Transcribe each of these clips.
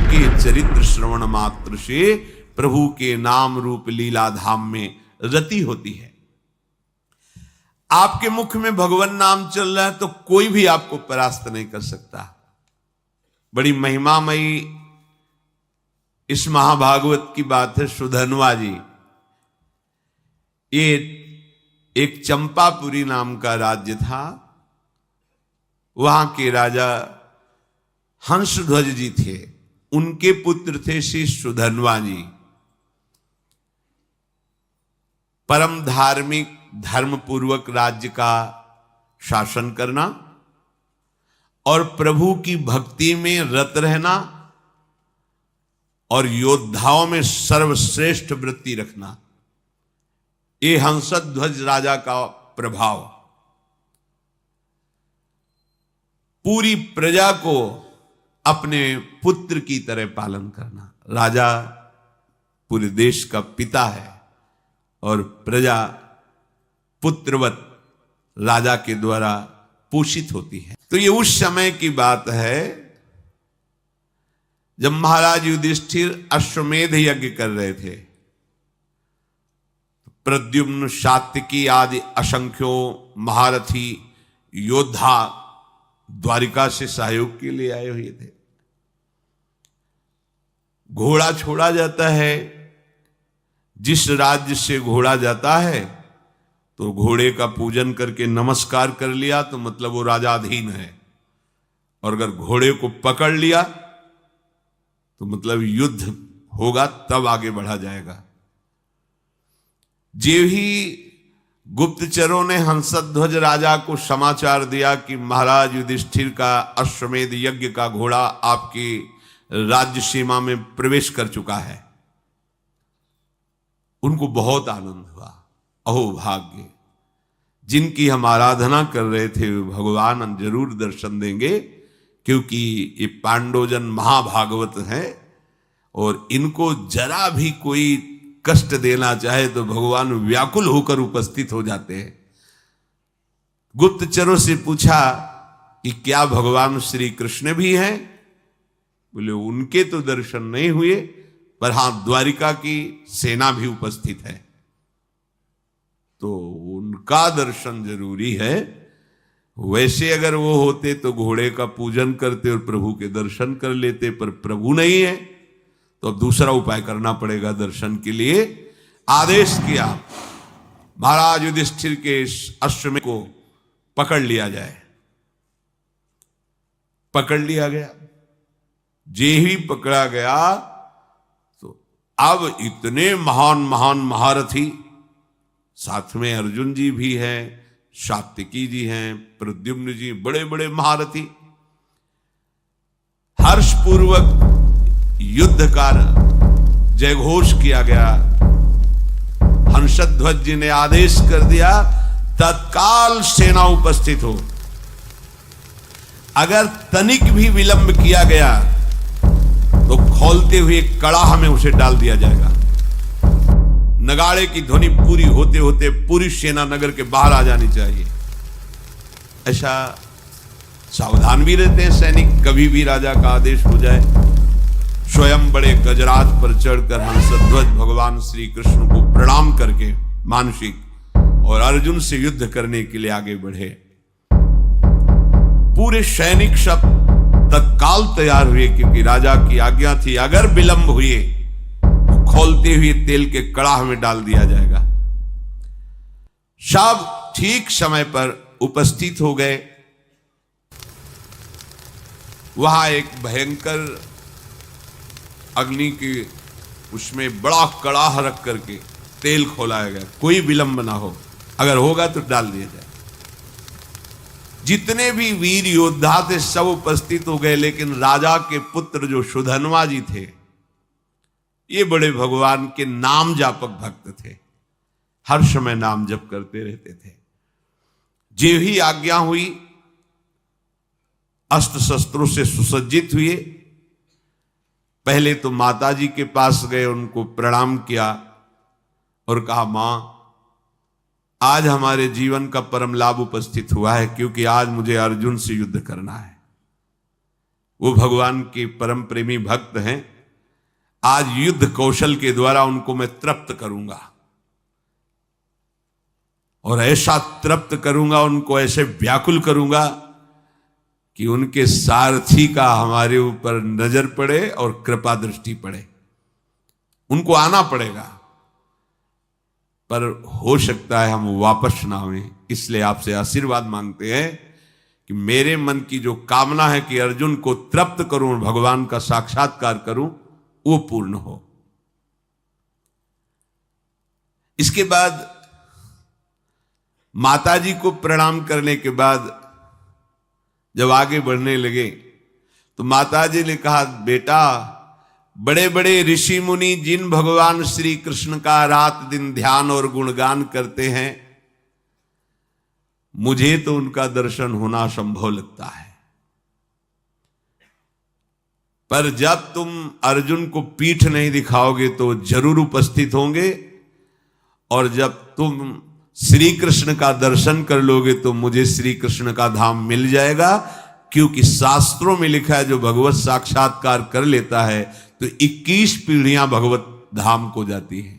के चरित्र श्रवण मात्र से प्रभु के नाम रूप लीला धाम में रति होती है। आपके मुख में भगवान नाम चल रहा है तो कोई भी आपको परास्त नहीं कर सकता। बड़ी महिमामयी इस महाभागवत की बात है। सुधन्वा जी, ये एक चंपापुरी नाम का राज्य था। वहां के राजा हंसध्वज जी थे, उनके पुत्र थे श्री सुधन्वा जी। परम धार्मिक धर्मपूर्वक राज्य का शासन करना और प्रभु की भक्ति में रत रहना और योद्धाओं में सर्वश्रेष्ठ वृत्ति रखना, ये हंसध्वज राजा का प्रभाव। पूरी प्रजा को अपने पुत्र की तरह पालन करना। राजा पूरे देश का पिता है और प्रजा पुत्रवत राजा के द्वारा पोषित होती है। तो ये उस समय की बात है जब महाराज युधिष्ठिर अश्वमेध यज्ञ कर रहे थे। प्रद्युम्न, सात्यकी आदि असंख्यों महारथी योद्धा द्वारिका से सहयोग के लिए आए हुए थे। घोड़ा छोड़ा जाता है, जिस राज्य से घोड़ा जाता है तो घोड़े का पूजन करके नमस्कार कर लिया तो मतलब वो राजाधीन है, और अगर घोड़े को पकड़ लिया तो मतलब युद्ध होगा, तब आगे बढ़ा जाएगा। जे ही गुप्तचरों ने हंसध्वज राजा को समाचार दिया कि महाराज युधिष्ठिर का अश्वमेध यज्ञ का घोड़ा आपकी राज्य सीमा में प्रवेश कर चुका है, उनको बहुत आनंद हुआ। अहो भाग्य, जिनकी हम आराधना कर रहे थे भगवान जरूर दर्शन देंगे, क्योंकि ये पांडवजन महाभागवत हैं और इनको जरा भी कोई कष्ट देना चाहे तो भगवान व्याकुल होकर उपस्थित हो जाते हैं। गुप्तचरों से पूछा कि क्या भगवान श्री कृष्ण भी हैं? बोले उनके तो दर्शन नहीं हुए, पर हां द्वारिका की सेना भी उपस्थित है, तो उनका दर्शन जरूरी है। वैसे अगर वो होते तो घोड़े का पूजन करते और प्रभु के दर्शन कर लेते, पर प्रभु नहीं है तो अब दूसरा उपाय करना पड़ेगा दर्शन के लिए। आदेश किया महाराज युधिष्ठिर के अश्वमेध को पकड़ लिया जाए। पकड़ लिया गया। जे ही पकड़ा गया तो अब इतने महान महान महारथी, साथ में अर्जुन जी भी हैं, सात्यकी जी हैं, प्रद्युम्न जी, बड़े बड़े महारथी। हर्षपूर्वक युद्ध का जयघोष किया गया। हंसध्वज जी ने आदेश कर दिया तत्काल सेना उपस्थित हो। अगर तनिक भी विलंब किया गया तो खौलते हुए कड़ाह में उसे डाल दिया जाएगा। नगाड़े की ध्वनि पूरी होते होते पूरी सेना नगर के बाहर आ जानी चाहिए। ऐसा सावधान भी रहते हैं सैनिक, कभी भी राजा का आदेश हो जाए। स्वयं बड़े गजराज पर चढ़कर हंसध्वज भगवान श्री कृष्ण को प्रणाम करके मानसिक और अर्जुन से युद्ध करने के लिए आगे बढ़े। पूरे सैनिक सब तत्काल तैयार हुए, क्योंकि राजा की आज्ञा थी अगर विलंब हुए तो खौलते हुए तेल के कड़ाह में डाल दिया जाएगा। सब ठीक समय पर उपस्थित हो गए। वहां एक भयंकर अग्नि की उसमें बड़ा कड़ाह रख करके तेल खोलाया गया, कोई विलंब ना हो, अगर होगा तो डाल दिया जाए। जितने भी वीर योद्धा थे सब उपस्थित हो गए, लेकिन राजा के पुत्र जो सुधन्वा जी थे, ये बड़े भगवान के नाम जापक भक्त थे, हर समय नाम जप करते रहते थे। जे ही आज्ञा हुई अस्त्र शस्त्रों से सुसज्जित हुए। पहले तो माता जी के पास गए, उनको प्रणाम किया और कहा मां, आज हमारे जीवन का परम लाभ उपस्थित हुआ है, क्योंकि आज मुझे अर्जुन से युद्ध करना है। वो भगवान के परम प्रेमी भक्त हैं। आज युद्ध कौशल के द्वारा उनको मैं तृप्त करूंगा, और ऐसा तृप्त करूंगा, उनको ऐसे व्याकुल करूंगा कि उनके सारथी का हमारे ऊपर नजर पड़े और कृपा दृष्टि पड़े। उनको आना पड़ेगा, पर हो सकता है हम वापस ना आए। इसलिए आपसे आशीर्वाद मांगते हैं कि मेरे मन की जो कामना है कि अर्जुन को तृप्त करूं और भगवान का साक्षात्कार करूं, वो पूर्ण हो। इसके बाद माताजी को प्रणाम करने के बाद जब आगे बढ़ने लगे तो माताजी ने कहा, बेटा, बड़े बड़े ऋषि मुनि जिन भगवान श्री कृष्ण का रात दिन ध्यान और गुणगान करते हैं, मुझे तो उनका दर्शन होना असंभव लगता है। पर जब तुम अर्जुन को पीठ नहीं दिखाओगे तो जरूर उपस्थित होंगे, और जब तुम श्री कृष्ण का दर्शन कर लोगे तो मुझे श्री कृष्ण का धाम मिल जाएगा। क्योंकि शास्त्रों में लिखा है, जो भगवत साक्षात्कार कर लेता है तो 21 पीढ़ियां भगवत धाम को जाती है।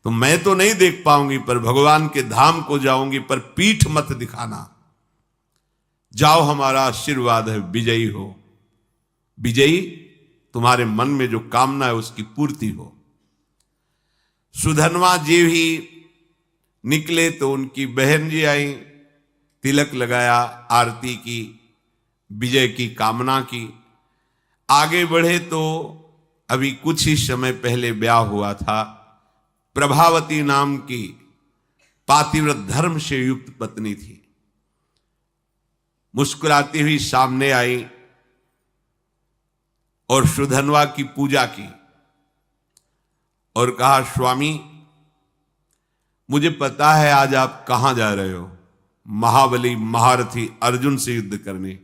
तो मैं तो नहीं देख पाऊंगी, पर भगवान के धाम को जाऊंगी, पर पीठ मत दिखाना। जाओ, हमारा आशीर्वाद है, विजयी हो। विजयी, तुम्हारे मन में जो कामना है उसकी पूर्ति हो। सुधनवा जी भी निकले तो उनकी बहन जी आई, तिलक लगाया, आरती की, विजय की कामना की। आगे बढ़े तो अभी कुछ ही समय पहले ब्याह हुआ था। प्रभावती नाम की पातिव्रत धर्म से युक्त पत्नी थी। मुस्कुराती हुई सामने आई और सुधनवा की पूजा की और कहा, स्वामी, मुझे पता है आज आप कहां जा रहे हो, महाबली महारथी अर्जुन से युद्ध करने।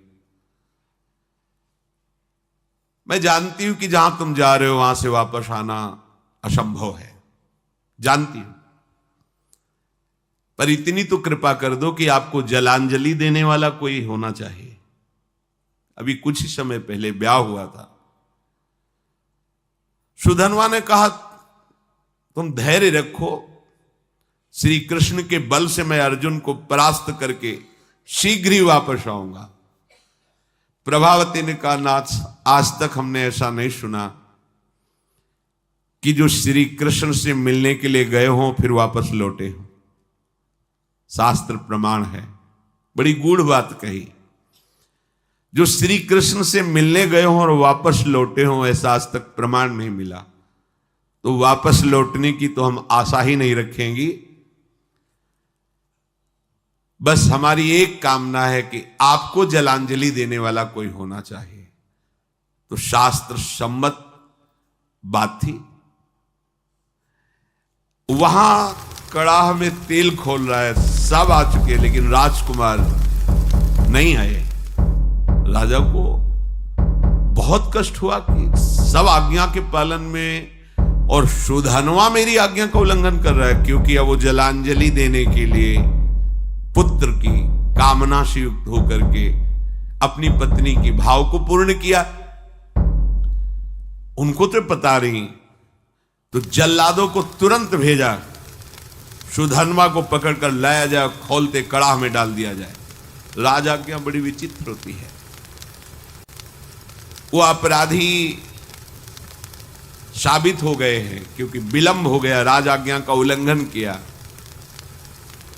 मैं जानती हूं कि जहां तुम जा रहे हो वहां से वापस आना असंभव है, जानती हूं, पर इतनी तो कृपा कर दो कि आपको जलांजलि देने वाला कोई होना चाहिए। अभी कुछ ही समय पहले ब्याह हुआ था। सुधनवा ने कहा, तुम धैर्य रखो, श्री कृष्ण के बल से मैं अर्जुन को परास्त करके शीघ्र ही वापस आऊंगा। प्रभावती ने कहा, नाथ, आज तक हमने ऐसा नहीं सुना कि जो श्री कृष्ण से मिलने के लिए गए हों फिर वापस लौटे हों। शास्त्र प्रमाण है, बड़ी गूढ़ बात कही। जो श्री कृष्ण से मिलने गए हों और वापस लौटे हों, ऐसा आज तक प्रमाण नहीं मिला। तो वापस लौटने की तो हम आशा ही नहीं रखेंगी। बस हमारी एक कामना है कि आपको जलांजलि देने वाला कोई होना चाहिए। तो शास्त्र सम्मत बात थी। वहां कड़ाह में तेल खोल रहा है, सब आ चुके, लेकिन राजकुमार नहीं आए। राजा को बहुत कष्ट हुआ कि सब आज्ञा के पालन में और सुधनवा मेरी आज्ञा का उल्लंघन कर रहा है, क्योंकि अब वो जलांजलि देने के लिए पुत्र की कामना से युक्त होकर के अपनी पत्नी की भाव को पूर्ण किया। उनको तो पता नहीं, तो जल्लादों को तुरंत भेजा, सुधनवा को पकड़कर लाया जाए, खोलते कड़ाह में डाल दिया जाए। राजा की बड़ी विचित्र होती है। वो अपराधी साबित हो गए हैं क्योंकि विलंब हो गया, राज आज्ञा का उल्लंघन किया।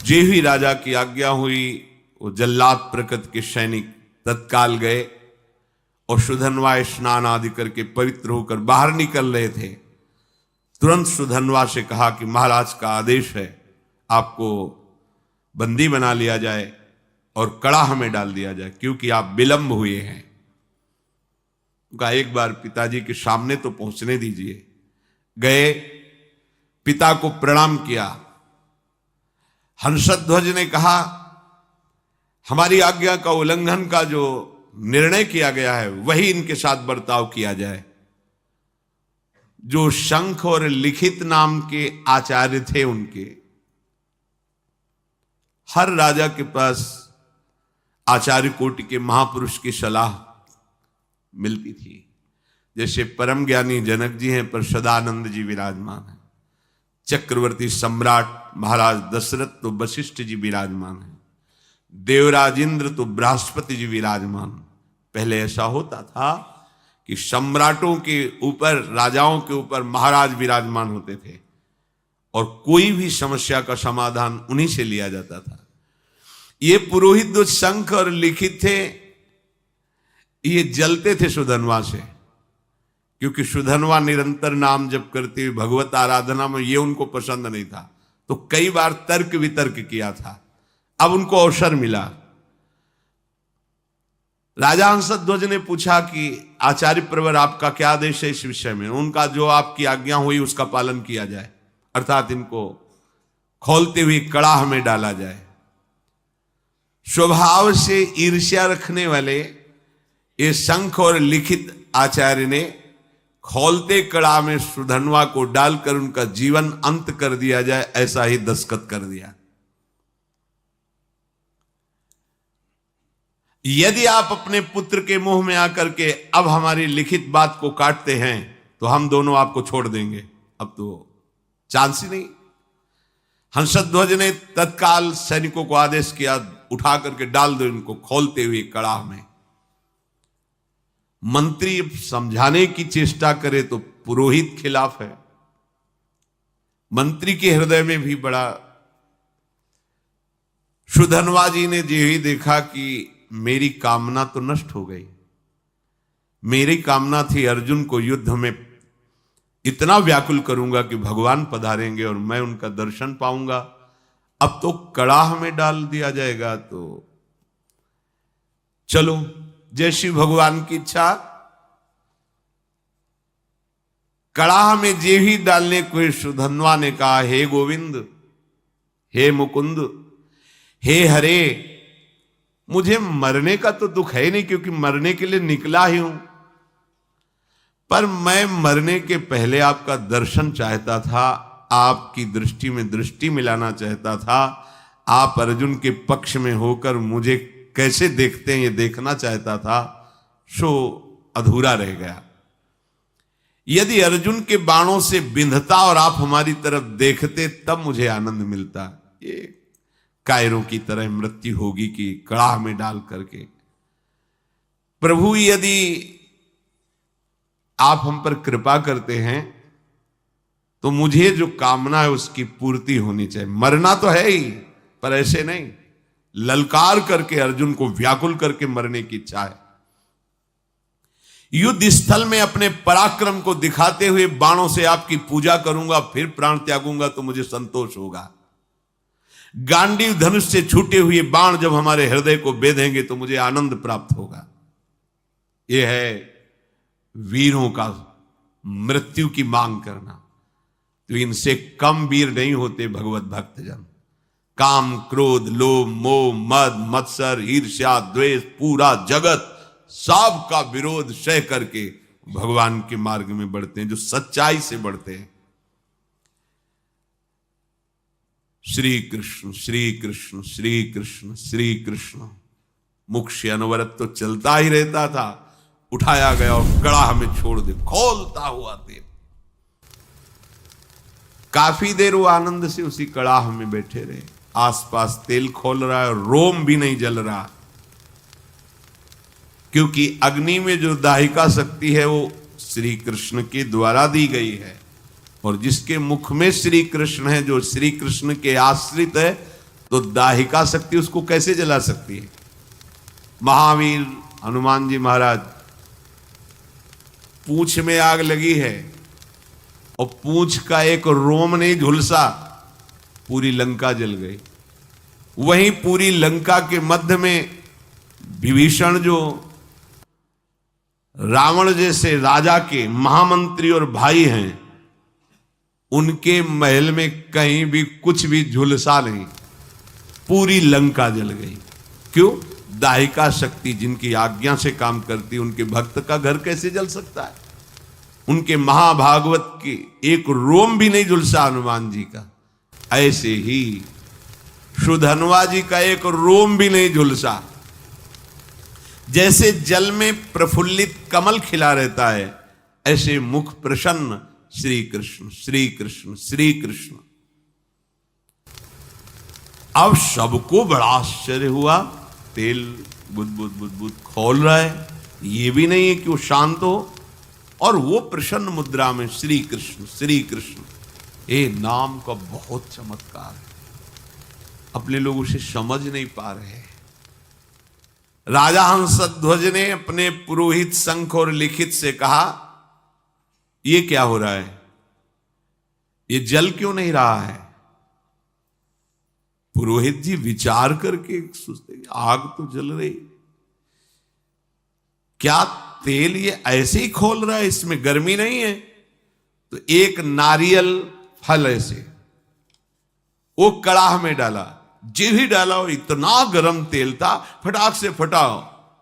जे ही राजा की आज्ञा हुई, वो जल्लाद प्रकृति के सैनिक तत्काल गए और सुधनवा स्नान आदि करके पवित्र होकर बाहर निकल रहे थे। तुरंत सुधनवा से कहा कि महाराज का आदेश है, आपको बंदी बना लिया जाए और कड़ाह में डाल दिया जाए, क्योंकि आप विलंब हुए हैं। उनका एक बार पिताजी के सामने तो पहुंचने दीजिए। गए, पिता को प्रणाम किया। हंसध्वज ने कहा, हमारी आज्ञा का उल्लंघन का जो निर्णय किया गया है वही इनके साथ बर्ताव किया जाए। जो शंख और लिखित नाम के आचार्य थे, उनके हर राजा के पास आचार्य कोटि के महापुरुष की सलाह मिलती थी। जैसे परम ज्ञानी जनक जी हैं, पर सदानंद जी विराजमान हैं। चक्रवर्ती सम्राट महाराज दशरथ तो वशिष्ठ जी विराजमान हैं। देवराज इंद्र तो बृहस्पति जी विराजमान। पहले ऐसा होता था कि सम्राटों के ऊपर, राजाओं के ऊपर महाराज विराजमान होते थे और कोई भी समस्या का समाधान उन्हीं से लिया जाता था। ये पुरोहित जो शंख और लिखित थे, ये जलते थे सुधनवा से, क्योंकि सुधनवा निरंतर नाम जप करती हुई भगवत आराधना में ये उनको पसंद नहीं था। तो कई बार तर्क वितर्क किया था। अब उनको अवसर मिला। राजा हंसध्वज ने पूछा कि आचार्य प्रवर आपका क्या आदेश है इस विषय में। उनका जो आपकी आज्ञा हुई उसका पालन किया जाए, अर्थात इनको खोलते हुए कड़ाह में डाला जाए। स्वभाव से ईर्ष्या रखने वाले ये शंख और लिखित आचार्य ने खोलते कड़ा में सुधनवा को डालकर उनका जीवन अंत कर दिया जाए, ऐसा ही दस्तखत कर दिया। यदि आप अपने पुत्र के मुंह में आकर के अब हमारी लिखित बात को काटते हैं तो हम दोनों आपको छोड़ देंगे, अब तो चांस ही नहीं। हंसध्वज ने तत्काल सैनिकों को आदेश किया, उठा करके डाल दो इनको खोलते हुए कड़ाह में। मंत्री समझाने की चेष्टा करे तो पुरोहित खिलाफ है। मंत्री के हृदय में भी बड़ा। सुधनवा जी ने जो ही देखा कि मेरी कामना तो नष्ट हो गई। मेरी कामना थी अर्जुन को युद्ध में इतना व्याकुल करूंगा कि भगवान पधारेंगे और मैं उनका दर्शन पाऊंगा। अब तो कड़ाह में डाल दिया जाएगा, तो चलो जैसी भगवान की इच्छा। कड़ाह में जे ही डालने को सुधनवा ने कहा, हे गोविंद, हे मुकुंद, हे हरे, मुझे मरने का तो दुख है नहीं, क्योंकि मरने के लिए निकला ही हूं, पर मैं मरने के पहले आपका दर्शन चाहता था, आपकी दृष्टि में दृष्टि मिलाना चाहता था। आप अर्जुन के पक्ष में होकर मुझे कैसे देखते हैं ये देखना चाहता था, सो अधूरा रह गया। यदि अर्जुन के बाणों से बिंधता और आप हमारी तरफ देखते तब मुझे आनंद मिलता। ये कायरों की तरह मृत्यु होगी कि कड़ाह में डाल करके। प्रभु यदि आप हम पर कृपा करते हैं तो मुझे जो कामना है उसकी पूर्ति होनी चाहिए। मरना तो है ही, पर ऐसे नहीं, ललकार करके अर्जुन को व्याकुल करके मरने की इच्छा है। युद्ध स्थल में अपने पराक्रम को दिखाते हुए बाणों से आपकी पूजा करूंगा, फिर प्राण त्यागूंगा तो मुझे संतोष होगा। गांडीव धनुष से छूटे हुए बाण जब हमारे हृदय को बेधेंगे तो मुझे आनंद प्राप्त होगा। यह है वीरों का मृत्यु की मांग करना। तो इनसे कम वीर नहीं होते भगवत भक्तजन। काम, क्रोध, लोभ, मोह, मद, मत्सर, ईर्ष्या, द्वेष, पूरा जगत सब का विरोध सह करके भगवान के मार्ग में बढ़ते हैं, जो सच्चाई से बढ़ते हैं। श्री कृष्ण श्री कृष्ण श्री कृष्ण श्री कृष्ण। मुख से अनवरत तो चलता ही रहता था। उठाया गया और कड़ाह में छोड़ दे, खोलता हुआ तेल। काफी देर वो आनंद से उसी कड़ाह में बैठे रहे। आसपास तेल खोल रहा है, रोम भी नहीं जल रहा, क्योंकि अग्नि में जो दाहिका शक्ति है वो श्री कृष्ण के द्वारा दी गई है। और जिसके मुख में श्री कृष्ण है, जो श्री कृष्ण के आश्रित है, तो दाहिका शक्ति उसको कैसे जला सकती है। महावीर हनुमान जी महाराज, पूंछ में आग लगी है और पूंछ का एक रोम नहीं झुलसा, पूरी लंका जल गई। वहीं पूरी लंका के मध्य में विभीषण, जो रावण जैसे राजा के महामंत्री और भाई हैं, उनके महल में कहीं भी कुछ भी झुलसा नहीं, पूरी लंका जल गई। क्यों? दाहिका शक्ति जिनकी आज्ञा से काम करती, उनके भक्त का घर कैसे जल सकता है। उनके महाभागवत की एक रोम भी नहीं झुलसा हनुमान जी का। ऐसे ही सुधनवा जी का एक रोम भी नहीं झुलसा। जैसे जल में प्रफुल्लित कमल खिला रहता है, ऐसे मुख प्रसन्न श्री कृष्ण श्री कृष्ण श्री कृष्ण। अब सबको बड़ा आश्चर्य हुआ, तेल बुदबुद बुदबुद खोल रहा है, ये भी नहीं है कि वो शांत हो, और वो प्रसन्न मुद्रा में श्री कृष्ण श्री कृष्ण। ये नाम का बहुत चमत्कार है, अपने लोग उसे समझ नहीं पा रहे। राजा हंसध्वज ने अपने पुरोहित शंख और लिखित से कहा, ये क्या हो रहा है, ये जल क्यों नहीं रहा है? पुरोहित जी विचार करके सोचते, आग तो जल रही, क्या तेल ये ऐसे ही खोल रहा है, इसमें गर्मी नहीं है? तो एक नारियल फल ऐसे वो कड़ाह में डाला, जो ही डाला और इतना गर्म तेल था, फटाक से फटा,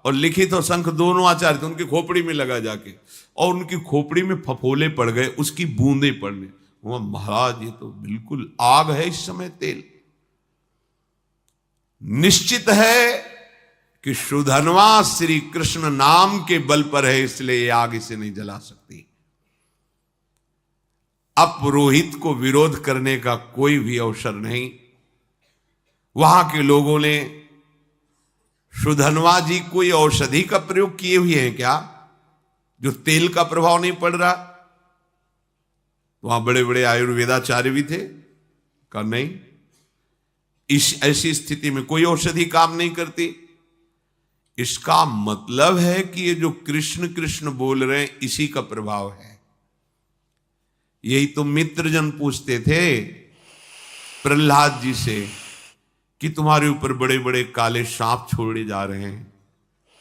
और लिखित और शंख दोनों आचार्य थे, उनकी खोपड़ी में लगा जाके, और उनकी खोपड़ी में फफोले पड़ गए, उसकी बूंदें पड़ने। वो महाराज ये तो बिल्कुल आग है इस समय तेल। निश्चित है कि सुधनवा श्री कृष्ण नाम के बल पर है, इसलिए ये आग इसे नहीं जला सकती। अब पुरोहित को विरोध करने का कोई भी अवसर नहीं। वहां के लोगों ने सुधनवा जी कोई औषधि का प्रयोग किए हुए हैं क्या, जो तेल का प्रभाव नहीं पड़ रहा? वहां बड़े बड़े आयुर्वेदाचार्य भी थे, कहा नहीं, इस ऐसी स्थिति में कोई औषधि काम नहीं करती। इसका मतलब है कि ये जो कृष्ण कृष्ण बोल रहे हैं, इसी का प्रभाव है। यही तो मित्रजन पूछते थे प्रहलाद जी से कि तुम्हारे ऊपर बड़े बड़े काले सांप छोड़े जा रहे हैं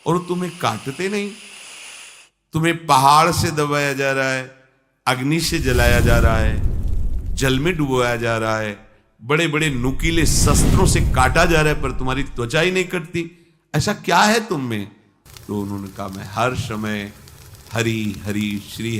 और तुम्हें काटते नहीं, तुम्हें पहाड़ से दबाया जा रहा है, अग्नि से जलाया जा रहा है, जल में डुबोया जा रहा है, बड़े बड़े नुकीले शस्त्रों से काटा जा रहा है, पर तुम्हारी त्वचा ही नहीं कटती, ऐसा क्या है तुम में? तो उन्होंने कहा, मैं हर समय हरि हरि श्री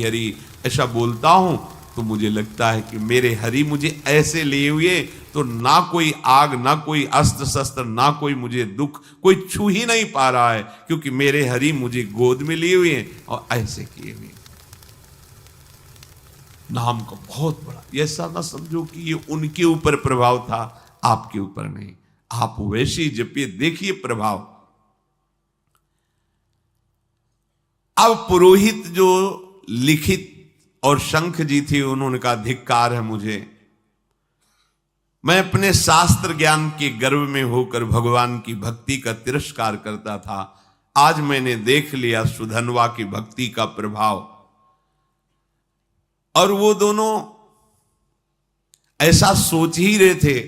हरि ऐसा बोलता हूं, तो मुझे लगता है कि मेरे हरि मुझे ऐसे लिए हुए, तो ना कोई आग, ना कोई अस्त्र शस्त्र, ना कोई मुझे दुख, कोई छू ही नहीं पा रहा है, क्योंकि मेरे हरि मुझे गोद में लिए हुए हैं और ऐसे किए हुए। नाम का बहुत बड़ा, ऐसा ना समझो कि ये उनके ऊपर प्रभाव था, आपके ऊपर नहीं। आप वैसे ही जपिए, देखिए प्रभाव। अब पुरोहित जो लिखित और शंख जी थी, उन्होंने कहा, धिक्कार है मुझे, मैं अपने शास्त्र ज्ञान के गर्व में होकर भगवान की भक्ति का तिरस्कार करता था, आज मैंने देख लिया सुधनवा की भक्ति का प्रभाव। और वो दोनों ऐसा सोच ही रहे थे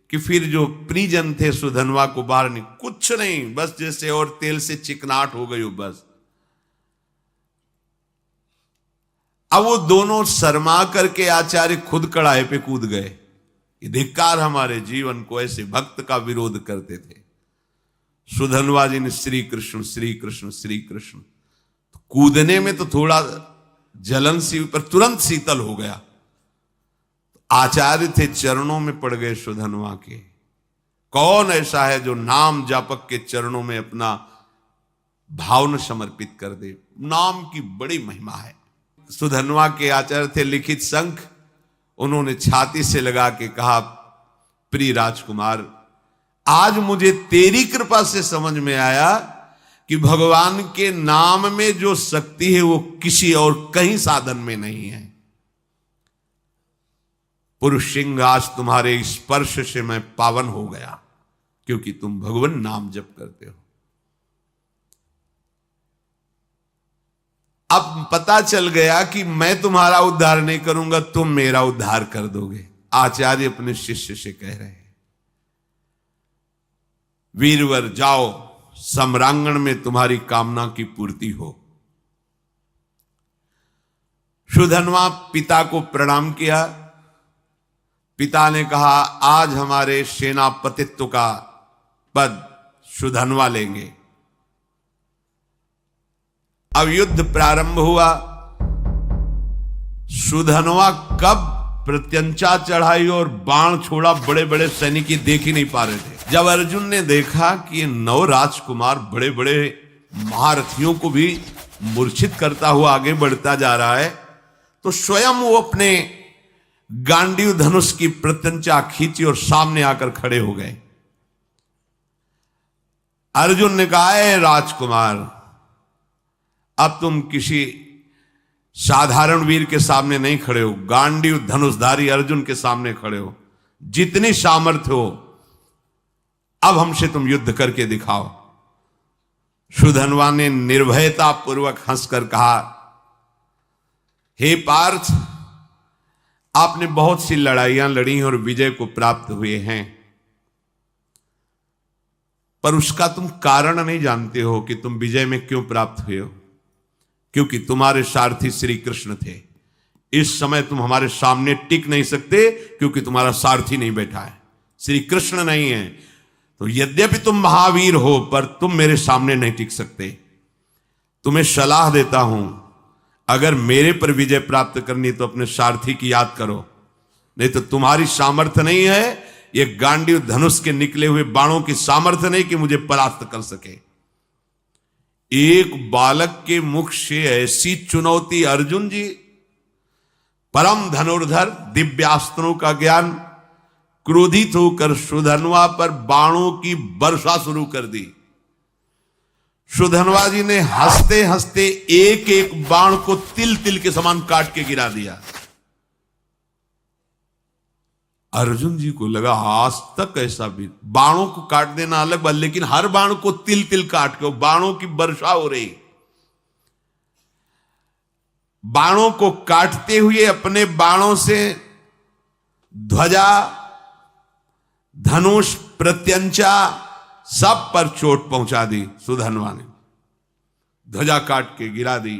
कि फिर जो परिजन थे सुधनवा को बाहर नहीं, कुछ नहीं, बस जैसे और तेल से चिकनाट हो गई हो बस। अब वो दोनों शर्मा करके आचार्य खुद कड़ाहे पे कूद गए, ये धिक्कार, हमारे जीवन को ऐसे भक्त का विरोध करते थे। सुधनवा जी ने श्री कृष्ण श्री कृष्ण श्री कृष्ण, तो कूदने में तो थोड़ा जलन सी, पर तुरंत शीतल हो गया। आचार्य थे, चरणों में पड़ गए सुधनवा के। कौन ऐसा है जो नाम जापक के चरणों में अपना भावना समर्पित कर दे? नाम की बड़ी महिमा है। सुधनवा के आचार्य थे लिखित शंख, उन्होंने छाती से लगा के कहा, प्रिय राजकुमार, आज मुझे तेरी कृपा से समझ में आया कि भगवान के नाम में जो शक्ति है वो किसी और कहीं साधन में नहीं है। पुरुष सिंह, आज तुम्हारे स्पर्श से मैं पावन हो गया, क्योंकि तुम भगवान नाम जप करते हो। अब पता चल गया कि मैं तुम्हारा उद्धार नहीं करूंगा, तुम मेरा उद्धार कर दोगे। आचार्य अपने शिष्य से कह रहे हैं, वीरवर जाओ, सम्रांगण में तुम्हारी कामना की पूर्ति हो। सुधनवा पिता को प्रणाम किया। पिता ने कहा, आज हमारे सेनापतित्व का पद सुधनवा लेंगे। अब युद्ध प्रारंभ हुआ। सुधनवा कब प्रत्यंचा चढ़ाई और बाण छोड़ा, बड़े बड़े सैनिक देख ही नहीं पा रहे थे। जब अर्जुन ने देखा कि ये 9 राजकुमार बड़े बड़े महारथियों को भी मूर्छित करता हुआ आगे बढ़ता जा रहा है, तो स्वयं वो अपने गांडीव धनुष की प्रत्यंचा खींची और सामने आकर खड़े हो गए। अर्जुन ने कहा, है राजकुमार, अब तुम किसी साधारण वीर के सामने नहीं खड़े हो, गांडीव धनुषधारी अर्जुन के सामने खड़े हो। जितनी सामर्थ्य हो अब हमसे तुम युद्ध करके दिखाओ। सुधन्वा ने निर्भयता पूर्वक हंसकर कहा, हे पार्थ, आपने बहुत सी लड़ाइयां लड़ी और विजय को प्राप्त हुए हैं, पर उसका तुम कारण नहीं जानते हो कि तुम विजय में क्यों प्राप्त हुए हो। क्योंकि तुम्हारे सारथी श्री कृष्ण थे। इस समय तुम हमारे सामने टिक नहीं सकते क्योंकि तुम्हारा सारथी नहीं बैठा है, श्री कृष्ण नहीं है। तो यद्यपि तुम महावीर हो पर तुम मेरे सामने नहीं टिक सकते। तुम्हें सलाह देता हूं, अगर मेरे पर विजय प्राप्त करनी तो अपने सारथी की याद करो, नहीं तो तुम्हारी सामर्थ्य नहीं है, ये गांडीव धनुष के निकले हुए बाणों की सामर्थ्य नहीं कि मुझे परास्त कर सके। एक बालक के मुख से ऐसी चुनौती, अर्जुन जी परम धनुर्धर, दिव्यास्त्रों का ज्ञान, क्रोधित होकर सुधन्वा पर बाणों की वर्षा शुरू कर दी। सुधन्वा जी ने हंसते हंसते एक एक बाण को तिल तिल के समान काट के गिरा दिया। अर्जुन जी को लगा आज तक ऐसा भी, बाणों को काट देना अलग बात, लेकिन हर बाण को तिल तिल काट के बाणों की वर्षा हो रही। बाणों को काटते हुए अपने बाणों से ध्वजा, धनुष, प्रत्यंचा सब पर चोट पहुंचा दी। सुधन्वा ने ध्वजा काट के गिरा दी,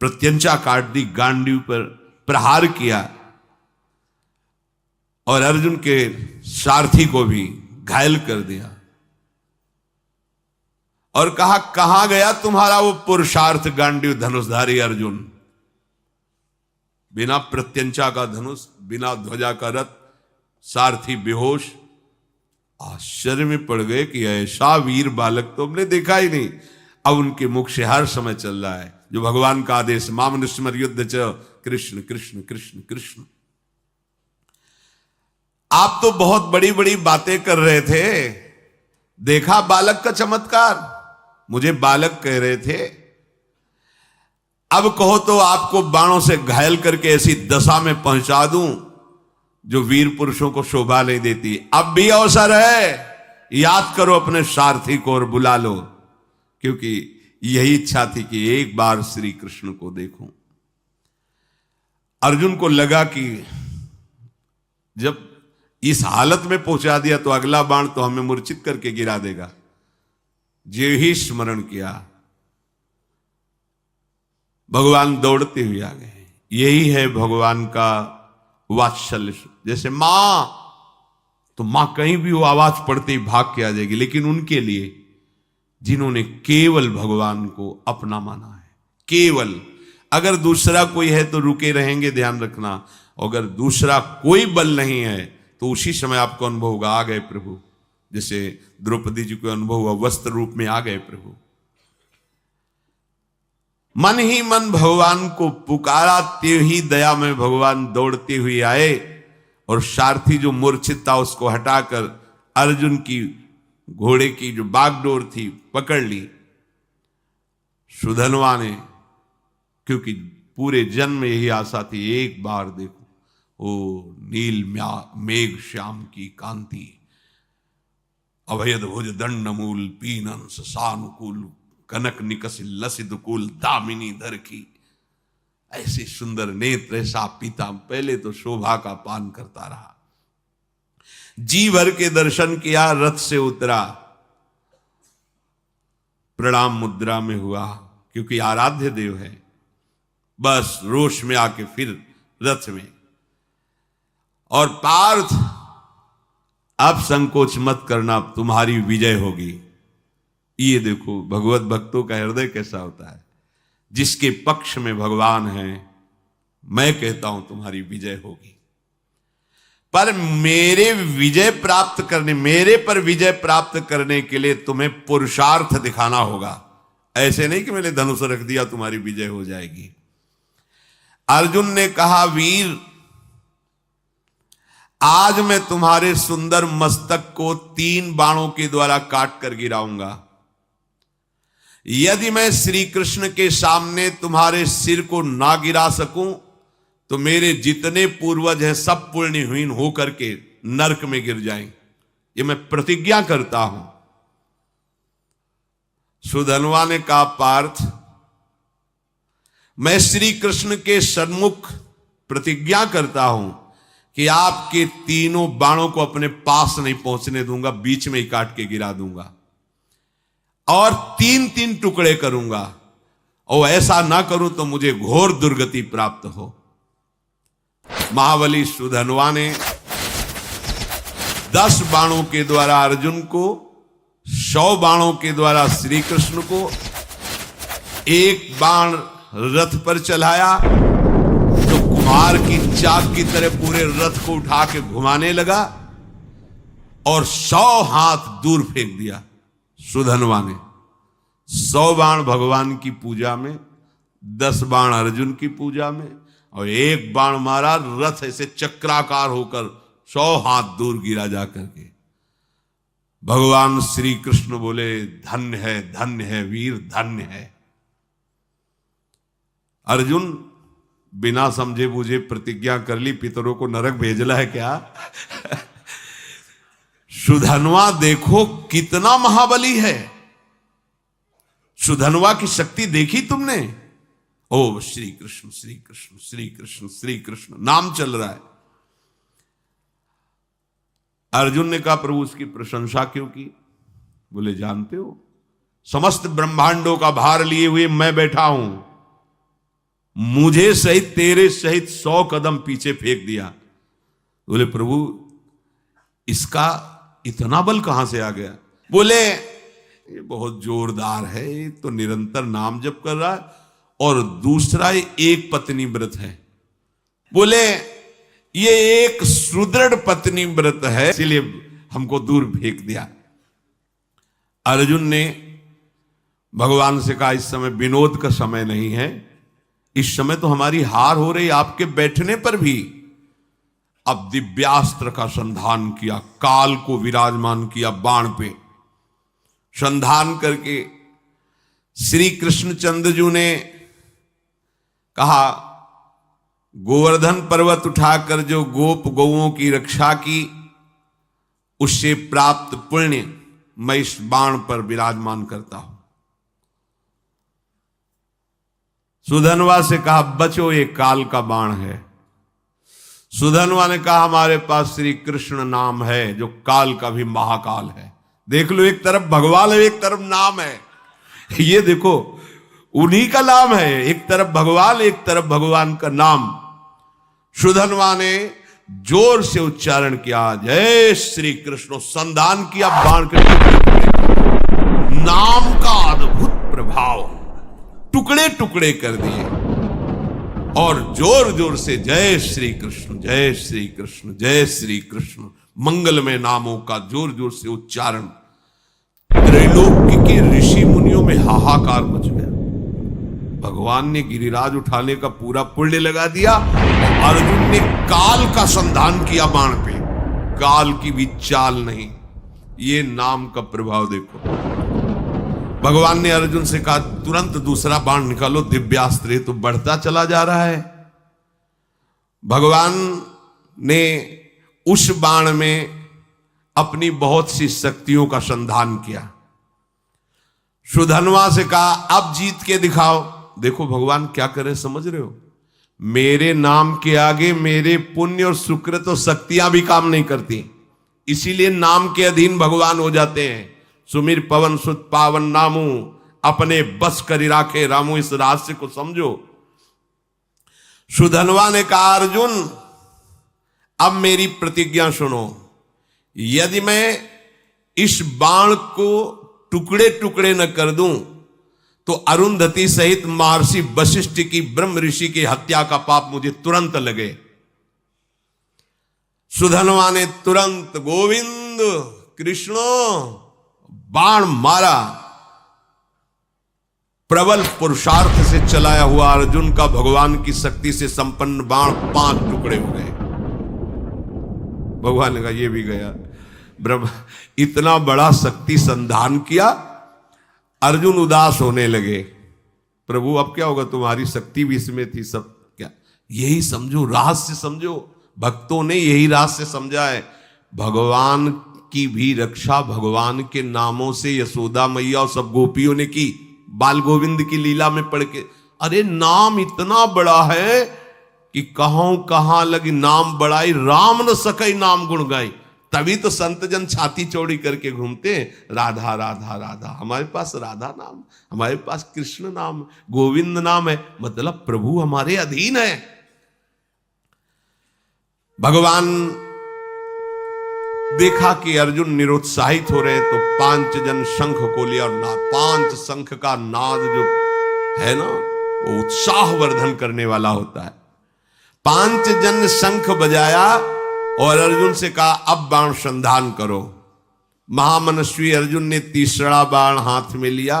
प्रत्यंचा काट दी, गांडीव पर प्रहार किया और अर्जुन के सारथी को भी घायल कर दिया और कहा, कहां गया तुम्हारा वो पुरुषार्थ गांडीव धनुषधारी अर्जुन। बिना प्रत्यंचा का धनुष, बिना ध्वजा का रथ, सारथी बेहोश। आश्चर्य में पड़ गए कि ऐसा वीर बालक तो हमने देखा ही नहीं। अब उनके मुख से हर समय चल रहा है जो भगवान का आदेश, मामनुस्मर युद्ध च कृष्ण कृष्ण कृष्ण कृष्ण। आप तो बहुत बड़ी बड़ी बातें कर रहे थे, देखा बालक का चमत्कार, मुझे बालक कह रहे थे, अब कहो तो आपको बाणों से घायल करके ऐसी दशा में पहुंचा दूं जो वीर पुरुषों को शोभा नहीं देती। अब भी अवसर है, याद करो अपने सारथी को और बुला लो, क्योंकि यही इच्छा थी कि एक बार श्री कृष्ण को देखूं। अर्जुन को लगा कि जब इस हालत में पहुंचा दिया तो अगला बाण तो हमें मूर्छित करके गिरा देगा। जो ही स्मरण किया, भगवान दौड़ते हुए आ गए। यही है भगवान का वात्सल्य। जैसे मां, तो मां कहीं भी वो आवाज पड़ते ही भाग के आ जाएगी, लेकिन उनके लिए जिन्होंने केवल भगवान को अपना माना है, केवल, अगर दूसरा कोई है तो रुके रहेंगे, ध्यान रखना। अगर दूसरा कोई बल नहीं है तो उसी समय आपको अनुभव होगा, आ गए प्रभु। जैसे द्रौपदी जी को अनुभव हुआ, वस्त्र रूप में आ गए प्रभु। मन ही मन भगवान को पुकारा, ते ही दया में भगवान दौड़ते हुए आए और सारथी जो मूर्छित था उसको हटाकर अर्जुन की घोड़े की जो बागडोर थी पकड़ ली। सुधन्वा ने, क्योंकि पूरे जन्म में यही आशा थी, एक बार देखो ओ नील मेघ श्याम की कांति, अभयद भुज दंड मूल पीनन सानुकूल, कनक निकस लसित कुल दामिनी धर की। ऐसे सुंदर नेत्र, ऐसा पीता, पहले तो शोभा का पान करता रहा, जी भर के दर्शन किया, रथ से उतरा, प्रणाम मुद्रा में हुआ, क्योंकि आराध्य देव है। बस रोष में आके फिर रथ में, और पार्थ अब संकोच मत करना, तुम्हारी विजय होगी। ये देखो भगवत भक्तों का हृदय कैसा होता है। जिसके पक्ष में भगवान है, मैं कहता हूं तुम्हारी विजय होगी। पर मेरे पर विजय प्राप्त करने के लिए तुम्हें पुरुषार्थ दिखाना होगा। ऐसे नहीं कि मैंने धनुष रख दिया तुम्हारी विजय हो जाएगी। अर्जुन ने कहा, वीर आज मैं तुम्हारे सुंदर मस्तक को 3 बाणों के द्वारा काट कर गिराऊंगा। यदि मैं श्री कृष्ण के सामने तुम्हारे सिर को ना गिरा सकूं तो मेरे जितने पूर्वज हैं सब पुण्यहीन होकर के नरक में गिर जाएं। ये मैं प्रतिज्ञा करता हूं। सुधन्वा ने कहा, पार्थ मैं श्री कृष्ण के सन्मुख प्रतिज्ञा करता हूं कि आपके 3 बाणों को अपने पास नहीं पहुंचने दूंगा, बीच में ही काट के गिरा दूंगा और 3-3 टुकड़े करूंगा, और ऐसा ना करूं तो मुझे घोर दुर्गति प्राप्त हो। महाबली सुधन्वा ने 10 बाणों के द्वारा अर्जुन को, 100 बाणों के द्वारा श्री कृष्ण को, 1 बाण रथ पर चलाया तो कुम्हार की चाक की तरह पूरे रथ को उठा के घुमाने लगा और 100 हाथ दूर फेंक दिया। सुधन्वा ने 100 बाण भगवान की पूजा में, 10 बाण अर्जुन की पूजा में, और 1 बाण मारा, रथ ऐसे चक्राकार होकर 100 हाथ दूर गिरा जाकर के। भगवान श्री कृष्ण बोले, धन्य है वीर, धन्य है। अर्जुन बिना समझे बूझे प्रतिज्ञा कर ली, पितरों को नरक भेजना है क्या? सुधन्वा देखो कितना महाबली है। सुधन्वा की शक्ति देखी तुमने? ओ श्री कृष्ण श्री कृष्ण श्री कृष्ण श्री कृष्ण नाम चल रहा है। अर्जुन ने कहा, प्रभु उसकी प्रशंसा क्यों की? बोले, जानते हो समस्त ब्रह्मांडों का भार लिए हुए मैं बैठा हूं, मुझे सहित तेरे सहित 100 कदम पीछे फेंक दिया। बोले, प्रभु इसका इतना बल कहां से आ गया? बोले, ये बहुत जोरदार है, एक तो निरंतर नाम जप कर रहा है और दूसरा एक पत्नी व्रत है। बोले, ये एक सुदृढ़ पत्नी व्रत है, इसलिए हमको दूर फेंक दिया। अर्जुन ने भगवान से कहा, इस समय विनोद का समय नहीं है, इस समय तो हमारी हार हो रही आपके बैठने पर भी। अब दिव्यास्त्र का संधान किया, काल को विराजमान किया बाण पे, संधान करके श्री कृष्णचंद्र जी ने कहा, गोवर्धन पर्वत उठाकर जो गोप गौओं की रक्षा की, उससे प्राप्त पुण्य मैं इस बाण पर विराजमान करता हूं। सुधन्वा से कहा, बचो ये काल का बाण है। सुधन्वा ने कहा, हमारे पास श्री कृष्ण नाम है जो काल का भी महाकाल है। देख लो, एक तरफ भगवान है, एक तरफ नाम है। ये देखो, उन्हीं का नाम है, एक तरफ भगवान, एक तरफ भगवान का नाम। सुधन्वा ने जोर से उच्चारण किया, जय श्री कृष्ण, संधान किया बाण के नाम का अद्भुत प्रभाव, टुकड़े टुकड़े कर दिए और जोर जोर से जय श्री कृष्ण जय श्री कृष्ण जय श्री कृष्ण मंगलमय नामों का जोर जोर से उच्चारण। त्रैलोक्य के ऋषि मुनियों में हाहाकार मच गया। भगवान ने गिरिराज उठाने का पूरा पुण्य लगा दिया और अर्जुन ने काल का संधान किया बाण पे, काल की भी चाल नहीं। ये नाम का प्रभाव देखो। भगवान ने अर्जुन से कहा, तुरंत दूसरा बाण निकालो, दिव्यास्त्र तो बढ़ता चला जा रहा है। भगवान ने उस बाण में अपनी बहुत सी शक्तियों का संधान किया। सुधन्वा से कहा, अब जीत के दिखाओ। देखो भगवान क्या करे, समझ रहे हो? मेरे नाम के आगे मेरे पुण्य और सुकृत और शक्तियां भी काम नहीं करती, इसीलिए नाम के अधीन भगवान हो जाते हैं। सुमिर पवन सुत पावन नामू, अपने बस करी राखे रामू। इस रहस्य को समझो। सुधन्वा ने कहा, अर्जुन अब मेरी प्रतिज्ञा सुनो, यदि मैं इस बाण को टुकड़े टुकड़े न कर दूं तो अरुंधति सहित महर्षि वशिष्ठ की ब्रह्म ऋषि की हत्या का पाप मुझे तुरंत लगे। सुधनवा ने तुरंत गोविंद कृष्णो बाण मारा। प्रबल पुरुषार्थ से चलाया हुआ अर्जुन का भगवान की शक्ति से संपन्न बाण 5 टुकड़े हो गए। भगवान ने कहा ये भी गया। ब्रह्मा इतना बड़ा शक्ति संधान किया, अर्जुन उदास होने लगे। प्रभु अब क्या होगा, तुम्हारी शक्ति भी इसमें थी, सब क्या। यही समझो, रहस्य समझो, भक्तों ने यही रहस्य समझा है। भगवान की भी रक्षा भगवान के नामों से यशोदा मैया और सब गोपियों ने की। बाल गोविंद की लीला में पढ़ के, अरे नाम इतना बड़ा है कि कहां लगी नाम बड़ाई, राम न सकई नाम गुण गाई। तभी तो संत जन छाती चौड़ी करके घूमते हैं, राधा राधा राधा। हमारे पास राधा नाम, हमारे पास कृष्ण नाम, गोविंद नाम है, मतलब प्रभु हमारे अधीन है। भगवान देखा कि अर्जुन निरुत्साहित हो रहे, तो 5 जन शंख को लिया और 5 शंख का नाद जो है ना, वो उत्साह वर्धन करने वाला होता है। 5 जन शंख बजाया और अर्जुन से कहा अब बाण संधान करो। महामनस्वी अर्जुन ने तीसरा बाण हाथ में लिया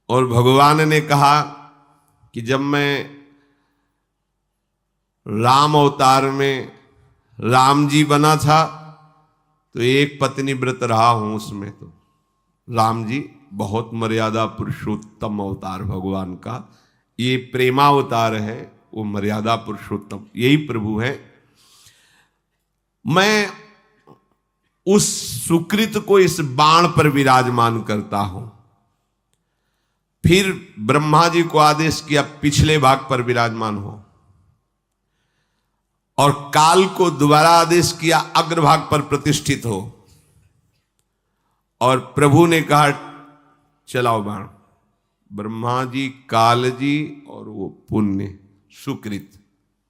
और भगवान ने कहा कि जब मैं राम अवतार में राम जी बना था तो एक पत्नी व्रत रहा हूं, उसमें तो राम जी बहुत मर्यादा पुरुषोत्तम अवतार भगवान का, ये प्रेमावतार है, वो मर्यादा पुरुषोत्तम, यही प्रभु है। मैं उस सुकृत को इस बाण पर विराजमान करता हूं। फिर ब्रह्मा जी को आदेश किया पिछले भाग पर विराजमान हो, और काल को दोबारा आदेश किया अग्रभाग पर प्रतिष्ठित हो। और प्रभु ने कहा चलाओ बाण। ब्रह्मा जी, काल जी और वो पुण्य सुकृत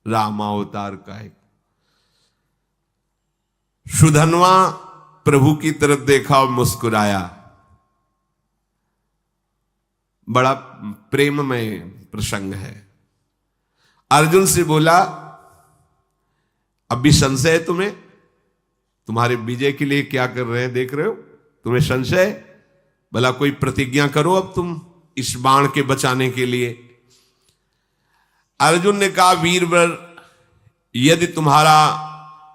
रामावतार का है। सुधनवा प्रभु की तरफ देखा और मुस्कुराया। बड़ा प्रेममय प्रसंग है। अर्जुन से बोला अब भी संशय है तुम्हें, तुम्हारे विजय के लिए क्या कर रहे हैं देख रहे हो, तुम्हें संशय, भला कोई प्रतिज्ञा करो अब तुम इस बाण के बचाने के लिए। अर्जुन ने कहा वीरवर, यदि तुम्हारा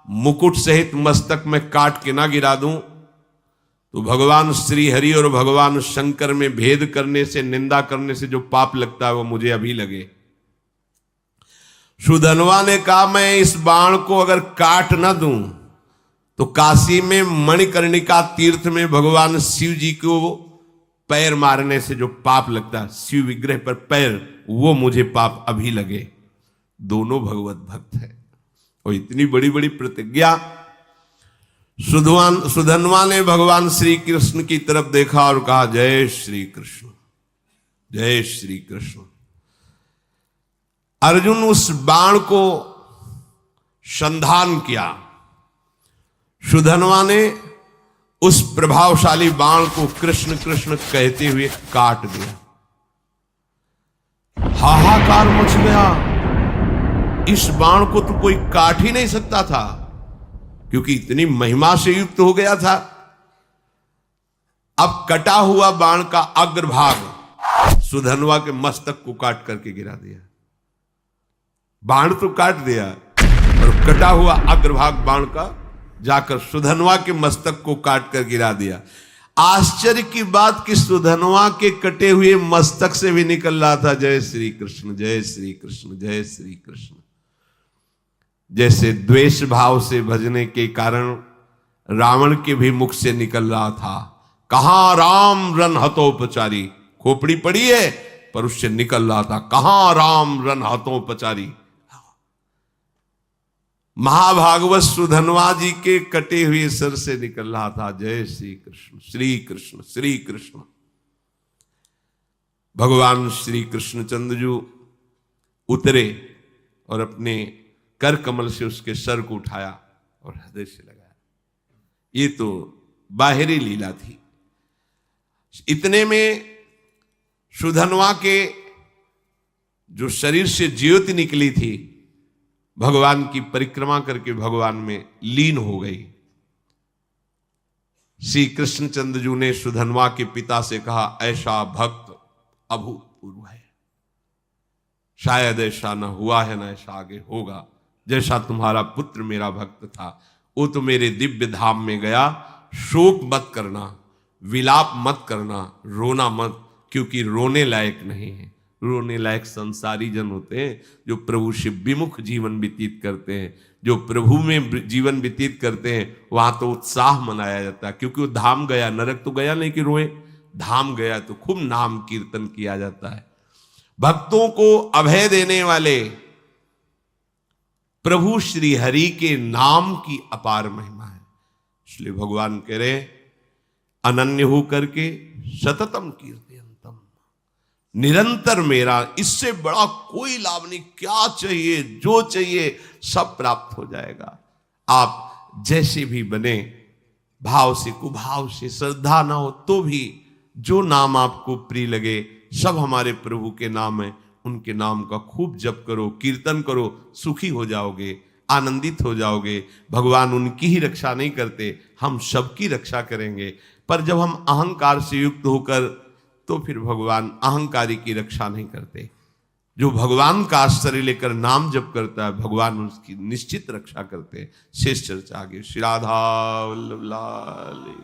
मुकुट सहित मस्तक में काट के ना गिरा दूं तो भगवान श्री हरि और भगवान शंकर में भेद करने से, निंदा करने से जो पाप लगता है वो मुझे अभी लगे। सुधनवा ने कहा मैं इस बाण को अगर काट ना दूं तो काशी में मणिकर्णिका तीर्थ में भगवान शिव जी को पैर मारने से जो पाप लगता है, शिव विग्रह पर पैर, वो मुझे पाप अभी लगे। दोनों भगवत भक्त है और इतनी बड़ी बड़ी प्रतिज्ञा। सुधनवा ने भगवान श्री कृष्ण की तरफ देखा और कहा जय श्री कृष्ण, जय श्री कृष्ण। अर्जुन उस बाण को संधान किया। सुधनवा ने उस प्रभावशाली बाण को कृष्ण कृष्ण कहते हुए काट दिया। हाहाकार मच गया। इस बाण को तो कोई काट ही नहीं सकता था, क्योंकि इतनी महिमा से युक्त हो गया था। अब कटा हुआ बाण का अग्रभाग सुधनवा के मस्तक को काट करके गिरा दिया। बाण तो काट दिया और कटा हुआ अग्रभाग बाण का जाकर सुधनवा के मस्तक को काट कर गिरा दिया। आश्चर्य की बात कि सुधनवा के कटे हुए मस्तक से भी निकल रहा था जय श्री कृष्ण, जय श्री कृष्ण, जय श्री कृष्ण। जैसे द्वेष भाव से भजने के कारण रावण के भी मुख से निकल रहा था, कहां राम रन हतोपचारी, खोपड़ी पड़ी है पर उससे निकल रहा था कहां राम रन हतोपचारी। महाभागवत सुधनवा जी के कटे हुए सिर से निकल रहा था जय श्री कृष्ण, श्री कृष्ण, श्री कृष्ण। भगवान श्री कृष्णचंद्र जी उतरे और अपने कर कमल से उसके सर को उठाया और हृदय से लगाया। ये तो बाहरी लीला थी। इतने में सुधनवा के जो शरीर से ज्योति निकली थी भगवान की परिक्रमा करके भगवान में लीन हो गई। श्री कृष्णचंद्र जी ने सुधनवा के पिता से कहा, ऐसा भक्त अभूतपूर्व है, शायद ऐसा न हुआ है, न ऐसा आगे होगा। जैसा तुम्हारा पुत्र मेरा भक्त था, वो तो मेरे दिव्य धाम में गया। शोक मत करना, विलाप मत करना, रोना मत, क्योंकि रोने लायक नहीं है। रोने लायक संसारी जन होते हैं जो प्रभु से विमुख जीवन व्यतीत करते हैं। जो प्रभु में जीवन व्यतीत करते हैं वहां तो उत्साह मनाया जाता है, क्योंकि वो धाम गया, नरक तो गया नहीं कि रोए, धाम गया तो खूब नाम कीर्तन किया जाता है। भक्तों को अभय देने वाले प्रभु श्री हरि के नाम की अपार महिमा है। इसलिए भगवान कह रहे, अनन्य हो करके सततम कीर्तयन्तम, निरंतर मेरा, इससे बड़ा कोई लाभ नहीं। क्या चाहिए, जो चाहिए सब प्राप्त हो जाएगा। आप जैसे भी बने, भाव से कुभाव से, श्रद्धा ना हो तो भी, जो नाम आपको प्रिय लगे, सब हमारे प्रभु के नाम है, उनके नाम का खूब जप करो, कीर्तन करो, सुखी हो जाओगे, आनंदित हो जाओगे। भगवान उनकी ही रक्षा नहीं करते, हम सबकी रक्षा करेंगे। पर जब हम अहंकार से युक्त होकर, तो फिर भगवान अहंकारी की रक्षा नहीं करते। जो भगवान का आश्रय लेकर नाम जप करता है, भगवान उसकी निश्चित रक्षा करते हैं। शेष चर्चा आगे। श्री राधा वल्लभ लाल।